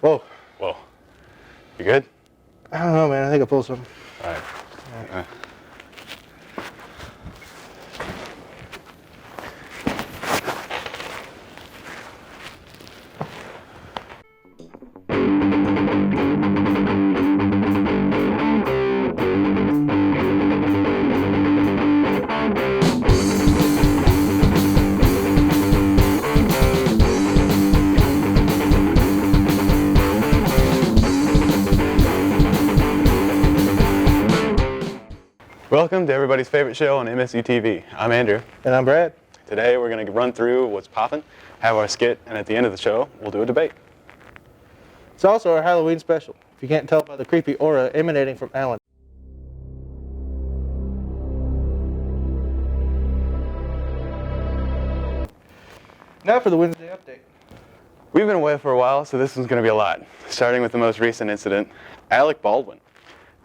Whoa. Whoa. You good? I don't know, man. I think I pulled something. All right. Welcome to everybody's favorite show on MSU TV. I'm Andrew. And I'm Brad. Today we're going to run through what's poppin', have our skit, and at the end of the show, we'll do a debate. It's also our Halloween special, if you can't tell by the creepy aura emanating from Alan. Now for the Wednesday update. We've been away for a while, so this one's going to be a lot. Starting with the most recent incident, Alec Baldwin.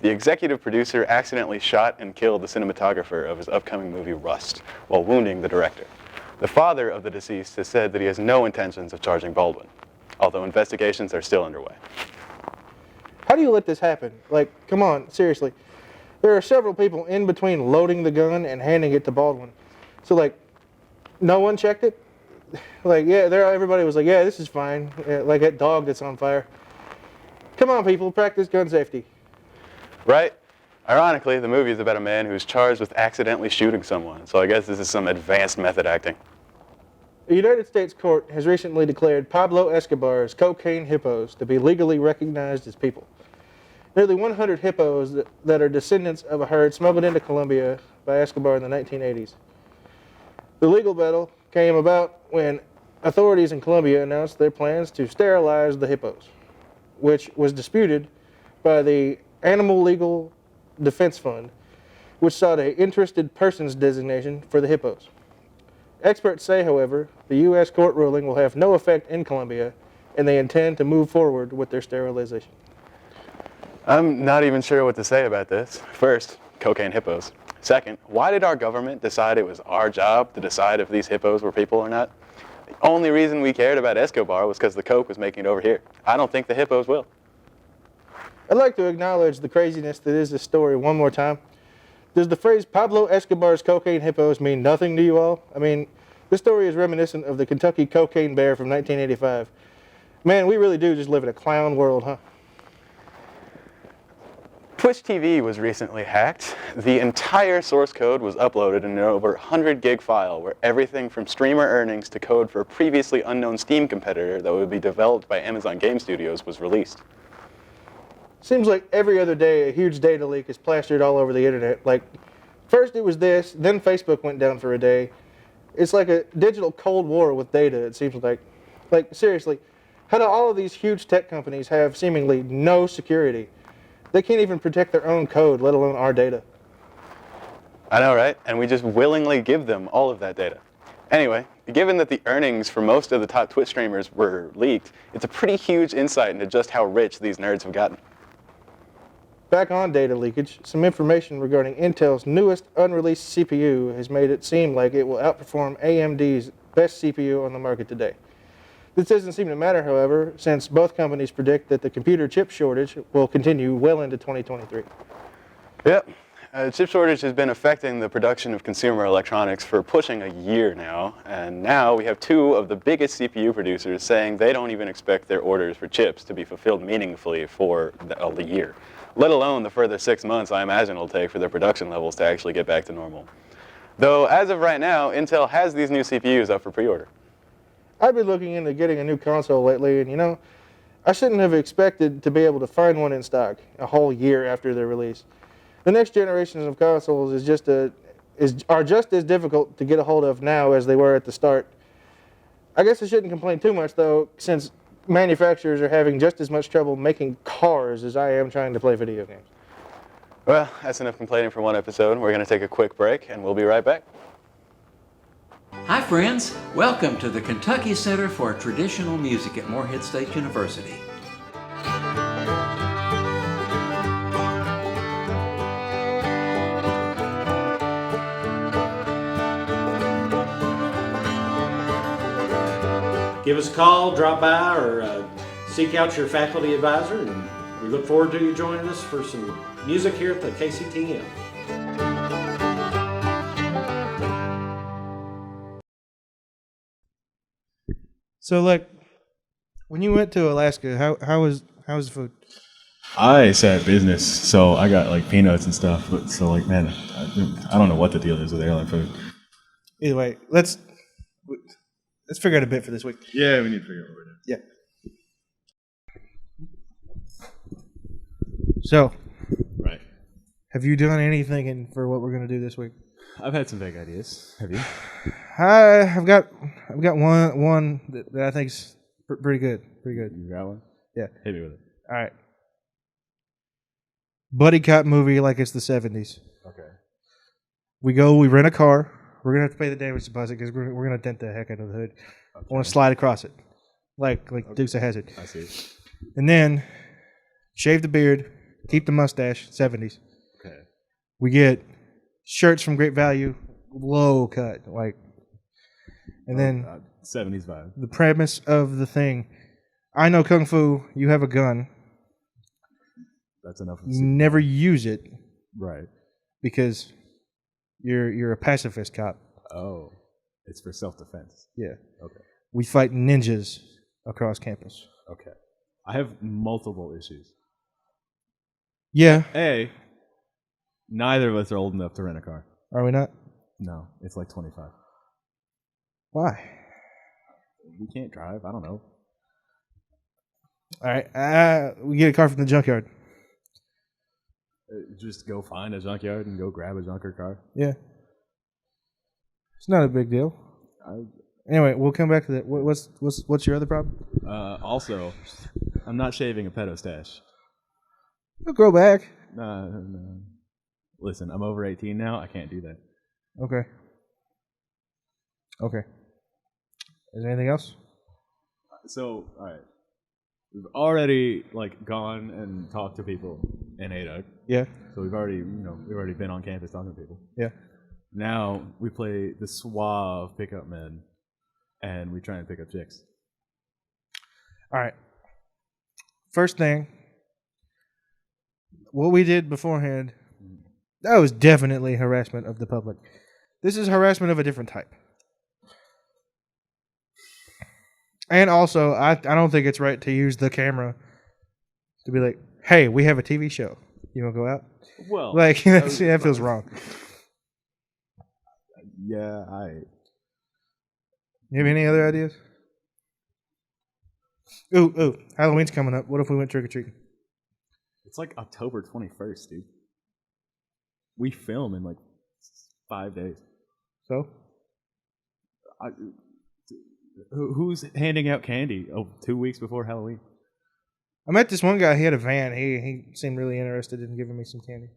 The executive producer accidentally shot and killed the cinematographer of his upcoming movie Rust, while wounding the director. The father of the deceased has said that he has no intentions of charging Baldwin, although investigations are still underway. How do you let this happen? Like, come on, seriously. There are several people in between loading the gun and handing it to Baldwin. So, like, no one checked it? Like, yeah, everybody was like, yeah, this is fine. Yeah, like that dog that's on fire. Come on, people, practice gun safety. Right? Ironically, the movie is about a man who's charged with accidentally shooting someone, so I guess this is some advanced method acting. A United States court has recently declared Pablo Escobar's cocaine hippos to be legally recognized as people. Nearly 100 hippos that are descendants of a herd smuggled into Colombia by Escobar in the 1980s. The legal battle came about when authorities in Colombia announced their plans to sterilize the hippos, which was disputed by the Animal Legal Defense Fund, which sought an interested persons designation for the hippos. Experts say, however, the U.S. court ruling will have no effect in Colombia, and they intend to move forward with their sterilization. I'm not even sure what to say about this. First, cocaine hippos. Second, why did our government decide it was our job to decide if these hippos were people or not? The only reason we cared about Escobar was because the coke was making it over here. I don't think the hippos will. I'd like to acknowledge the craziness that is this story one more time. Does the phrase Pablo Escobar's cocaine hippos mean nothing to you all? I mean, this story is reminiscent of the Kentucky cocaine bear from 1985. Man, we really do just live in a clown world, huh? Twitch TV was recently hacked. The entire source code was uploaded in an over 100 gig file where everything from streamer earnings to code for a previously unknown Steam competitor that would be developed by Amazon Game Studios was released. Seems like every other day a huge data leak is plastered all over the internet. Like, first it was this, then Facebook went down for a day. It's like a digital Cold War with data, it seems like. Like, seriously, how do all of these huge tech companies have seemingly no security? They can't even protect their own code, let alone our data. I know, right? And we just willingly give them all of that data. Anyway, given that the earnings for most of the top Twitch streamers were leaked, it's a pretty huge insight into just how rich these nerds have gotten. Back on data leakage, some information regarding Intel's newest unreleased CPU has made it seem like it will outperform AMD's best CPU on the market today. This doesn't seem to matter, however, since both companies predict that the computer chip shortage will continue well into 2023. Yep. Chip shortage has been affecting the production of consumer electronics for pushing a year now, and now we have two of the biggest CPU producers saying they don't even expect their orders for chips to be fulfilled meaningfully for the year, let alone the further 6 months I imagine it'll take for their production levels to actually get back to normal. Though, as of right now, Intel has these new CPUs up for pre-order. I've been looking into getting a new console lately, and you know, I shouldn't have expected to be able to find one in stock a whole year after their release. The next generations of consoles are just as difficult to get a hold of now as they were at the start. I guess I shouldn't complain too much, though, since manufacturers are having just as much trouble making cars as I am trying to play video games. Well, that's enough complaining for one episode. We're going to take a quick break, and we'll be right back. Hi friends, welcome to the Kentucky Center for Traditional Music at Morehead State University. Give us a call, drop by, or seek out your faculty advisor, and we look forward to you joining us for some music here at the KCTM. So, like, when you went to Alaska, how was the food? I said business, so I got like peanuts and stuff. But so like, man, I don't know what the deal is with airline food. Either way, let's figure out a bit for this week. Yeah, we need to figure out what we're doing. Yeah. So, Right. have you done anything for what we're gonna do this week? I've had some vague ideas. Have you? I've got one that I think's pretty good. Pretty good. You got one? Yeah. Hit me with it. All right. Buddy cop movie like it's the 70s. Okay. We rent a car. We're gonna have to pay the damage deposit because we're gonna dent the heck out of the hood. I want to slide across it, like Dukes of Hazzard. I see. And then shave the beard, keep the mustache. 70s. Okay. We get shirts from Great Value, low cut, like. And then 70s vibe. the premise of the thing: I know kung fu. You have a gun. That's enough. Never use it Right. because you're a pacifist cop. Oh, it's for self-defense. Yeah. Okay. We fight ninjas across campus. Okay. I have multiple issues. Yeah. A, neither of us are old enough to rent a car. Are we not? No, it's like 25. Why? We can't drive. I don't know. All right. We get a car from the junkyard. Just go find a junkyard and go grab a junker car. Yeah. It's not a big deal. Anyway, we'll come back to that. What's your other problem? Also, I'm not shaving a pedo stash. It'll grow back. No. Listen, I'm over 18 now. I can't do that. Okay. Is there anything else? So, all right. We've already gone and talked to people in ADUC. Yeah. So we've already been on campus talking to people. Yeah. Now we play the suave pickup men, and we try and pick up chicks. All right. First thing, what we did beforehand, that was definitely harassment of the public. This is harassment of a different type. And also, I don't think it's right to use the camera to be like, hey, we have a TV show. You want to go out? Well, That feels wrong. Yeah, You have any other ideas? Ooh, Halloween's coming up. What if we went trick-or-treating? It's like October 21st, dude. We film in 5 days. So? Who's handing out candy 2 weeks before Halloween? I met this one guy. He had a van. He seemed really interested in giving me some candy.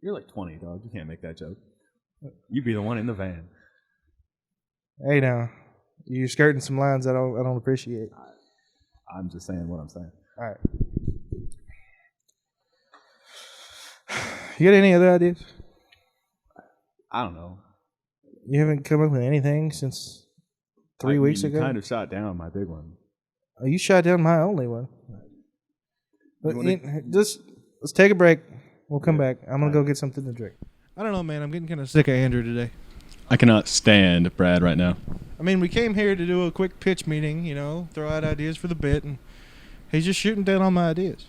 You're like 20, dog. You can't make that joke. You'd be the one in the van. Hey, now, you're skirting some lines I don't appreciate. I'm just saying what I'm saying. All right. You got any other ideas? I don't know. You haven't come up with anything since 3 weeks ago? You kind of shot down my big one. Oh, you shot down my only one. But let's take a break. We'll come back. I'm going to go get something to drink. I don't know, man. I'm getting kind of sick of Andrew today. I cannot stand Brad right now. I mean, we came here to do a quick pitch meeting, throw out ideas for the bit, and he's just shooting down all my ideas.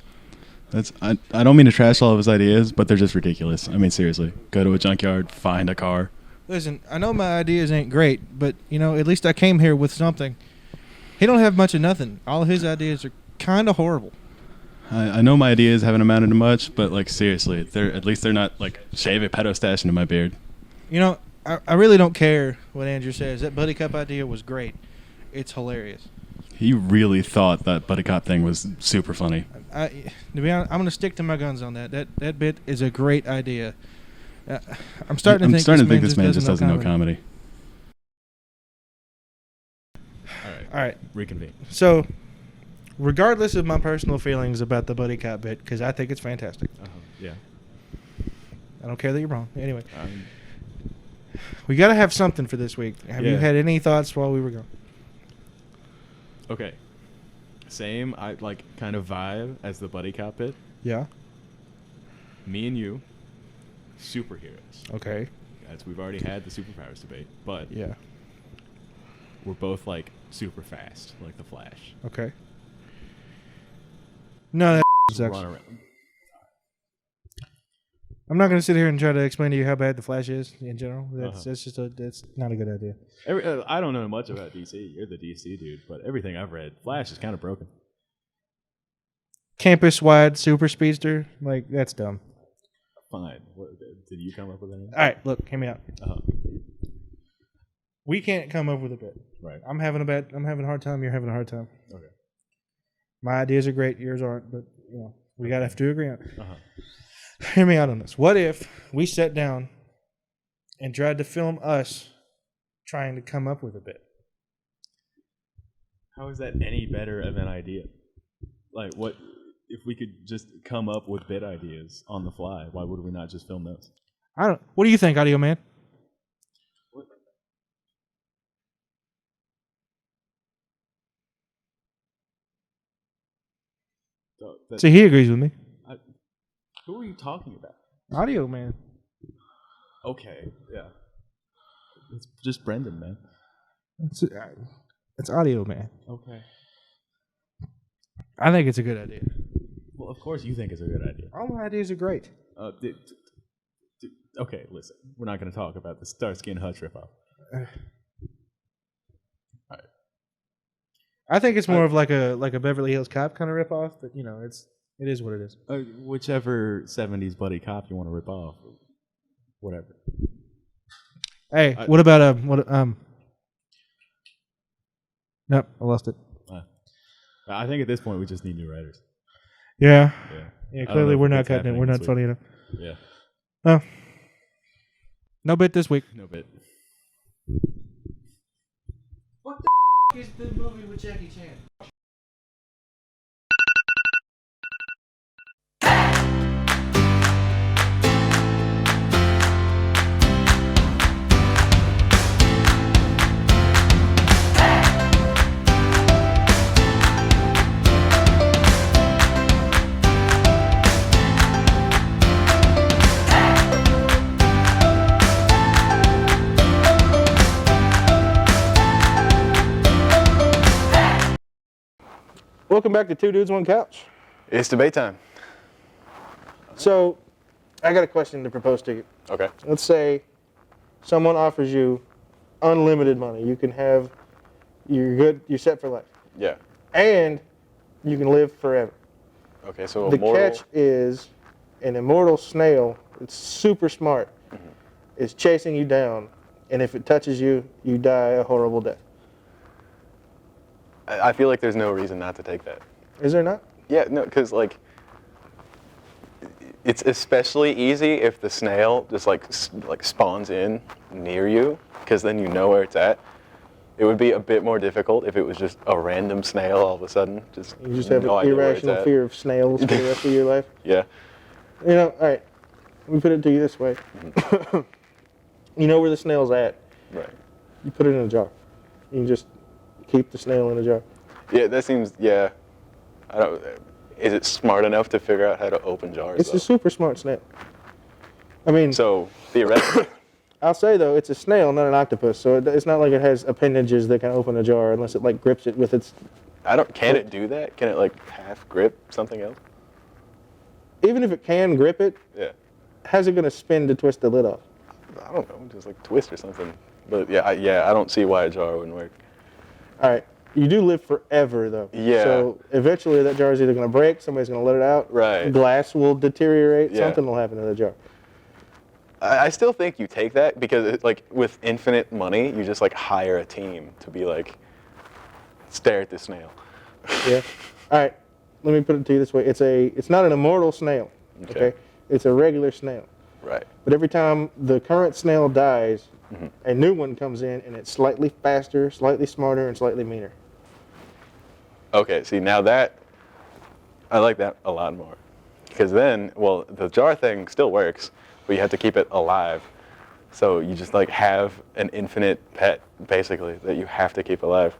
I don't mean to trash all of his ideas, but they're just ridiculous. I mean, seriously. Go to a junkyard, find a car. Listen, I know my ideas ain't great, but, at least I came here with something. He don't have much of nothing. All of his ideas are kind of horrible. I know my ideas haven't amounted to much, but, seriously, at least they're not, shave a pedo stash into my beard. I really don't care what Andrew says. That Buddy Cup idea was great. It's hilarious. He really thought that Buddy Cop thing was super funny. To be honest, I'm going to stick to my guns on that. That bit is a great idea. I'm starting to think this man just doesn't know comedy. All right. Reconvene. So, regardless of my personal feelings about the Buddy Cop bit, because I think it's fantastic. Yeah. I don't care that you're wrong. Anyway. We got to have something for this week. Have you had any thoughts while we were gone? Okay. Same, I like kind of vibe as the buddy cop bit. Yeah. Me and you, superheroes. Okay. As we've already had the superpowers debate, but Yeah. we're both like super fast, like the Flash. Okay. No, that sucks. Run around. I'm not going to sit here and try to explain to you how bad the Flash is in general. That's not a good idea. I don't know much about DC. You're the DC dude, but everything I've read, Flash is kind of broken. Campus-wide super speedster, like that's dumb. Fine. What, did you come up with anything? All right, look, hear me out. Uh-huh. We can't come up with a bit. Right. I'm having a hard time. You're having a hard time. Okay. My ideas are great. Yours aren't, but you know we gotta have to agree on it. Uh-huh. Hear me out on this. What if we sat down and tried to film us trying to come up with a bit? How is that any better of an idea? Like, what if we could just come up with bit ideas on the fly? Why would we not just film those? What do you think, Audio Man? See, he agrees with me. Who are you talking about? Audio Man. Okay, yeah. It's just Brendan, man. It's Audio Man. Okay. I think it's a good idea. Well, of course you think it's a good idea. All my ideas are great. Okay, listen. We're not going to talk about the Starsky and Hutch ripoff. I think it's more of like a Beverly Hills Cop kind of ripoff, but you know, it is what it is. Whichever 70s buddy cop you want to rip off. Whatever. Hey, what about Nope, I lost it. I think at this point we just need new writers. Yeah. Yeah. Yeah, I don't clearly know we're if not it's cutting it. happening We're not this funny enough. Yeah. Oh. No bit this week. No bit. What the is the movie with Jackie Chan? Welcome back to Two Dudes, One Couch. It's debate time. So, I got a question to propose to you. Okay. Let's say someone offers you unlimited money. You can have, you're good, you're set for life. Yeah. And you can live forever. Okay, so The immortal. catch is an immortal snail, it's super smart, is chasing you down. And if it touches you, you die a horrible death. I feel like there's no reason not to take that. Is there not? Yeah, no, because like it's especially easy if the snail just like spawns in near you, because then you know where it's at. It would be a bit more difficult if it was just a random snail all of a sudden. You just have no an idea where it's irrational at. fear of snails for the rest of your life. Yeah. You know, all right, let me put it to you this way. You know where the snail's at. Right. You put it in a jar. You can just keep the snail in a jar. Yeah, that seems. Yeah. I don't. Is it smart enough to figure out how to open jars? It's though? a super smart snail. I mean, So theoretically. I'll say though, it's a snail, not an octopus. So it's not like it has appendages that can open a jar unless it like grips it with its. Can it do that? Can it like half grip something else? Even if it can grip it, Yeah. how's it gonna spin to twist the lid off? I don't know, just like twist or something. But yeah, I don't see why a jar wouldn't work. All right, you do live forever though. Yeah. So eventually that jar is either gonna break, somebody's gonna let it out. Right. Glass will deteriorate. Yeah. Something will happen to the jar. I still think you take that because like with infinite money, you just like hire a team to be like, stare at this snail. Yeah. All right. Let me put it to you this way: it's not an immortal snail. Okay. It's a regular snail. Right. But every time the current snail dies, a new one comes in, and it's slightly faster, slightly smarter, and slightly meaner. Okay, see now that, I like that a lot more. Because then, well, the jar thing still works, but you have to keep it alive. So you just like have an infinite pet, basically, that you have to keep alive.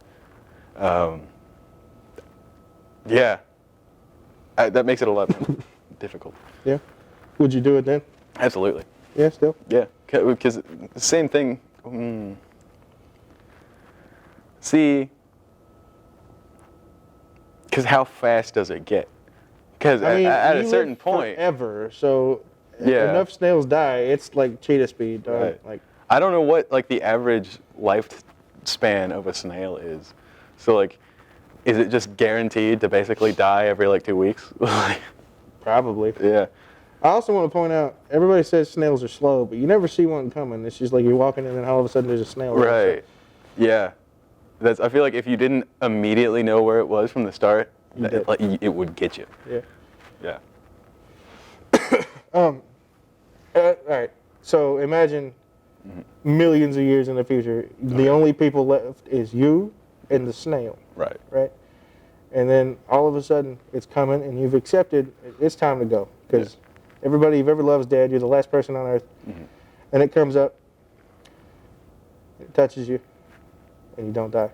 Yeah. That makes it a lot more difficult. Yeah. Would you do it then? Absolutely. Yeah, still. Yeah. Because the same thing. See. Because how fast does it get? Because I mean, at a you certain live point. forever, so Yeah. enough snails die, it's like cheetah speed, dog. Right. Like, I don't know what like the average lifespan of a snail is. So like, is it just guaranteed to basically die every like 2 weeks? probably. Yeah. I also want to point out, everybody says snails are slow, but you never see one coming. It's just like you're walking and then all of a sudden there's a snail. Right. Yeah. I feel like if you didn't immediately know where it was from the start, did. it would get you. Yeah. Yeah. All right. So imagine millions of years in the future, the only people left is you and the snail, Right. right? And then all of a sudden it's coming and you've accepted it's time to go because everybody you've ever loved is dead. You're the last person on earth. And it comes up, it touches you, and you don't die.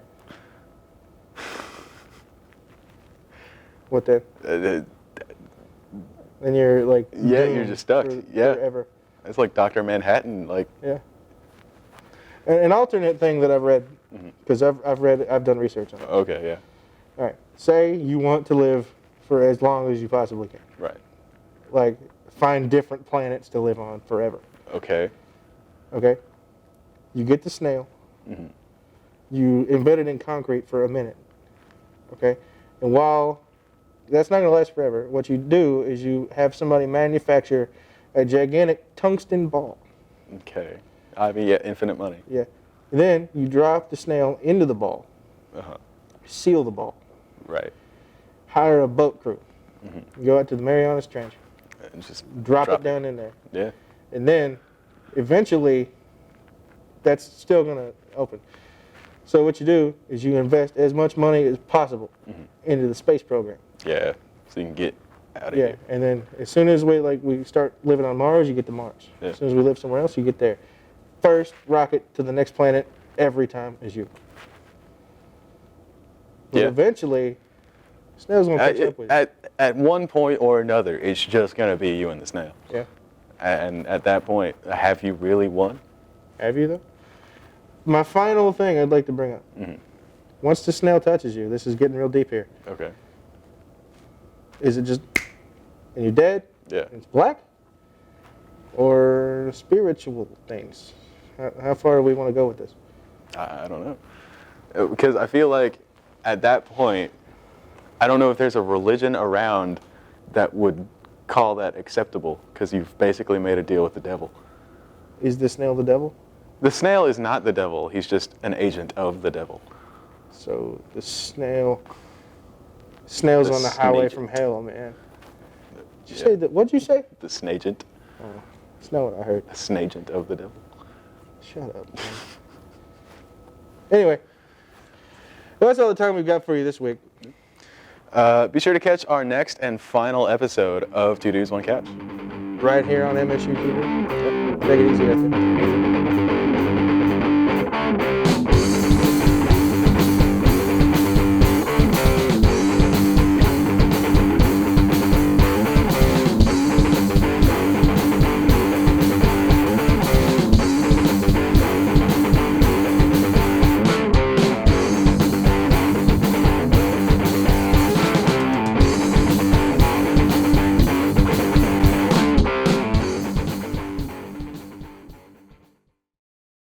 What then? Then you're like Yeah, you're doomed just stuck. for- Yeah. forever. It's like Dr. Manhattan. Like. Yeah. An alternate thing that I've read, because I've done research on it. Okay. Yeah. All right. Say you want to live for as long as you possibly can. Right. Like, find different planets to live on forever. Okay. Okay? You get the snail. You embed it in concrete for a minute. Okay? And while that's not going to last forever, what you do is you have somebody manufacture a gigantic tungsten ball. Okay. I mean, yeah, infinite money. Yeah. Then you drop the snail into the ball. Seal the ball. Right. Hire a boat crew. Go out to the Marianas Trench. And just Drop it down in there. Yeah. And then eventually that's still going to open. So what you do is you invest as much money as possible into the space program. Yeah. So you can get out of Yeah, here. and then as soon as we start living on Mars, you get to Mars. Yeah. As soon as we live somewhere else, you get there. First rocket to the next planet every time is you. But Yeah. eventually, snails gonna catch up with you. At one point or another, it's just gonna be you and the snail. Yeah. And at that point, have you really won? Have you though? My final thing I'd like to bring up. Once the snail touches you, this is getting real deep here. Okay. Is it just, and you're dead? Yeah. And it's black? Or spiritual things? How far do we want to go with this? I don't know. Because I feel like at that point, I don't know if there's a religion around that would call that acceptable because you've basically made a deal with the devil. Is the snail the devil? The snail is not the devil. He's just an agent of the devil. So the snail's The on the highway snagent. from hell, man. Did you Yeah. say that? What'd you say? The snagent. That's not what I heard. The snagent of the devil. Shut up. Man. Anyway, well, that's all the time we've got for you this week. Be sure to catch our next and final episode of Two Dudes, One Cat. Right here on MSU TV. Take it easy out there.